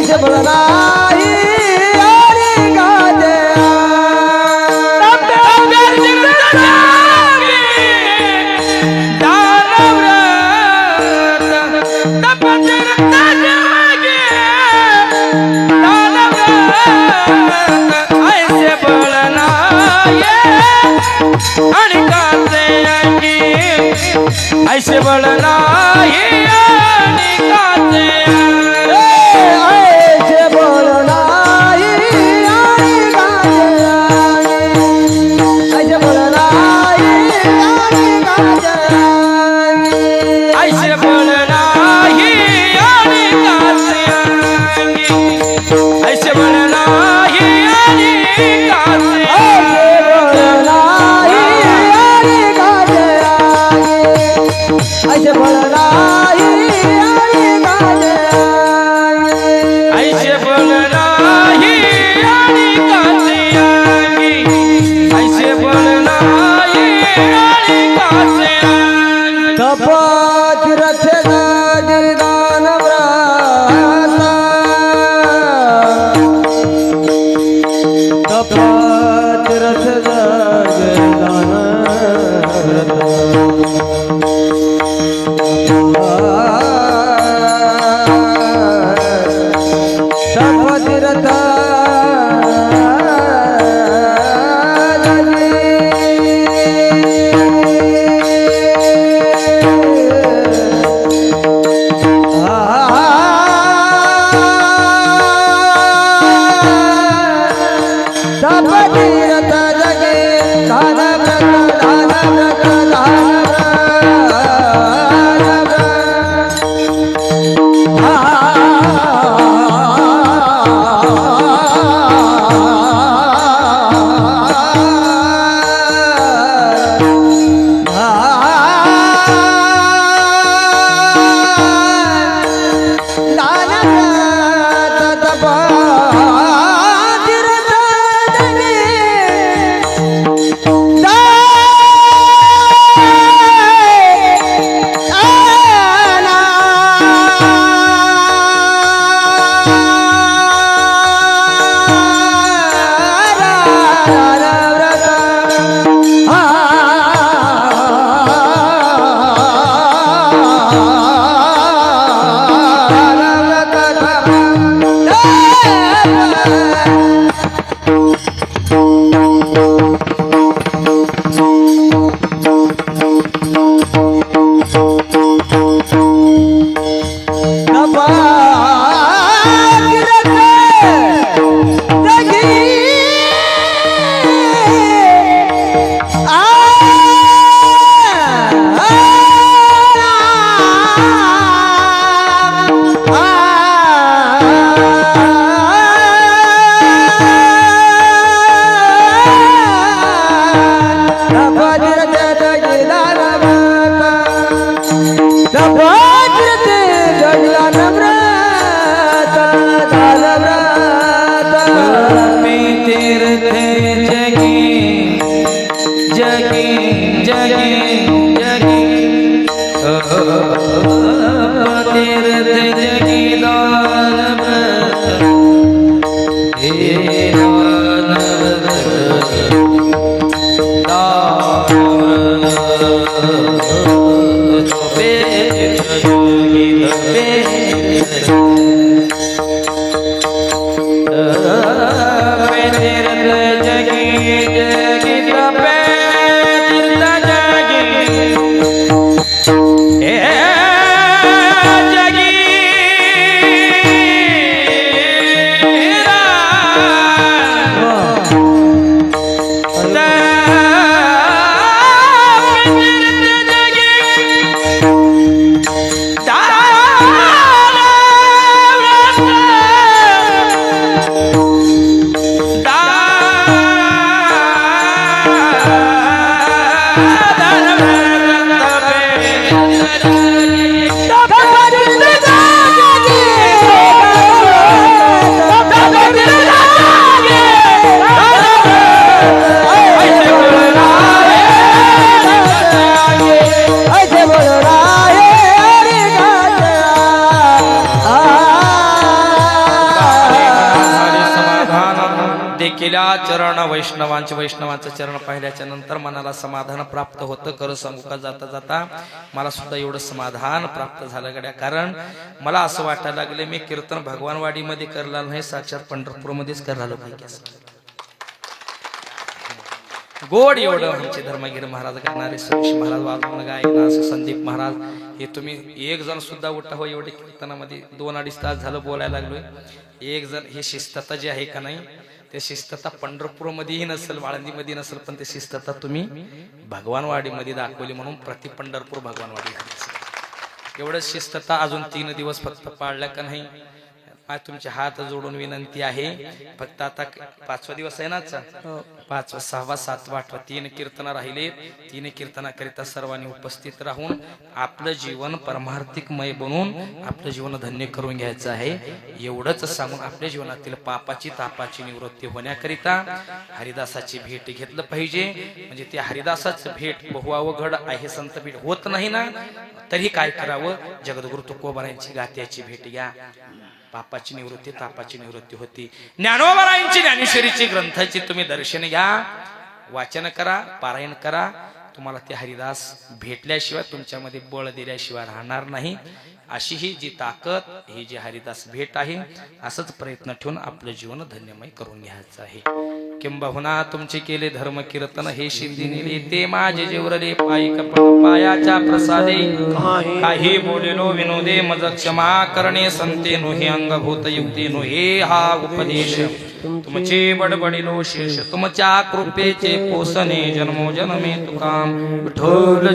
ऐसे बोलनाई यारी गाजे ऐसे बोलना ये अणिकाचे अंगी ऐसे बोलना ये अणिकाचे ऐसे बोलनाई यारी गाजे ऐसे बोलनाई यारी गाजे ऐसे बोलना ये अणिकाचे अंगी ऐसे बोलना ये अणिकाचे ऐसे बोलनाई यारी गाजे ऐसे बोलना ही अणिकाचे अंगी ऐसे बोलना ही अणिकाचे अंगी तपात रचना दान व्रता तपात रचना दान व्रता केल्या चरण वैष्णवांचं चरण पाहिल्याच्या नंतर मनाला समाधान प्राप्त होतं. खरं सांगू का, जाता जाता मला सुद्धा एवढं समाधान प्राप्त झालं गड्या. कारण मला असं वाटायला लागले मी कीर्तन भगवानवाडीमध्ये करला नाही, साक्षात पंढरपूरमध्येच करायला पाहिजे. गोड एवढं आमचे धर्मगिरी महाराज करणारे, सतीश महाराज वाजवून गायला, असं संदीप महाराज, हे तुम्ही एक जण सुद्धा उठा हो. एवढे कीर्तनामध्ये 2-2.5 तास झालं बोलायला लागलोय. एक जण, हे शिस्तता जी आहे का नाही, ते शिस्तता पंढरपूरमध्येही नसेल, वाळंदीमध्ये नसेल, पण ते शिस्तता तुम्ही भगवानवाडीमध्ये दाखवली म्हणून प्रति पंढरपूर भगवानवाडी झाली. एवढं शिस्तता अजून 3 दिवस फक्त पाळल्या का नाही. तुमचे हात जोडून विनंती आहे, फक्त आता 5वा दिवस आहे ना, 5वा 6वा 7वा 8वा 3 कीर्तन राहिले. 3 कीर्तनाकरिता सर्वांनी उपस्थित राहून आपलं जीवन परमार्थिकमय बनवून आपलं जीवन धन्य करून घ्यायचं आहे. एवढंच सांगून आपल्या जीवनातील पापाची तापाची निवृत्ती होण्याकरिता हरिदासाची भेट घेतलं पाहिजे. म्हणजे त्या हरिदासाचं भेट बहुअवघड आहे, संत भेट होत नाही ना, तरी काय करावं, जगद्गुरु तुकोबारायांची गात्याची भेट घ्या. पापाची निवृत्ती तापाची निवृत्ती होती. ज्ञानोबारायांची ज्ञानेश्वरीची ग्रंथाची तुम्ही दर्शन घ्या, वाचन करा, पारायण करा. तुम्हाला ते हरिदास भेटल्याशिवाय, तुमच्यामध्ये बळ दिल्याशिवाय राहणार नाही. अशी ही जी ताकद, ही जी हरिदास भेट आहे, असंच प्रयत्न ठेवून आपलं जीवन धन्यमय करून घ्यायचं आहे. किंबहुना तुमचे केले धर्म कीर्तन हे सिद्धी नेले, ते माझे जेवरले पायी कपट पायाच्या प्रसादे. काही बोलेलो विनोदे मज क्षमा करणे, संते नुहे अंगभूत युक्ती नुहे हा उपदेश. तुमचे बडबडिलो शेष तुमच्या कृपेचे पोसणे, जन्मोजन्मे तुकाम विठ्ठल.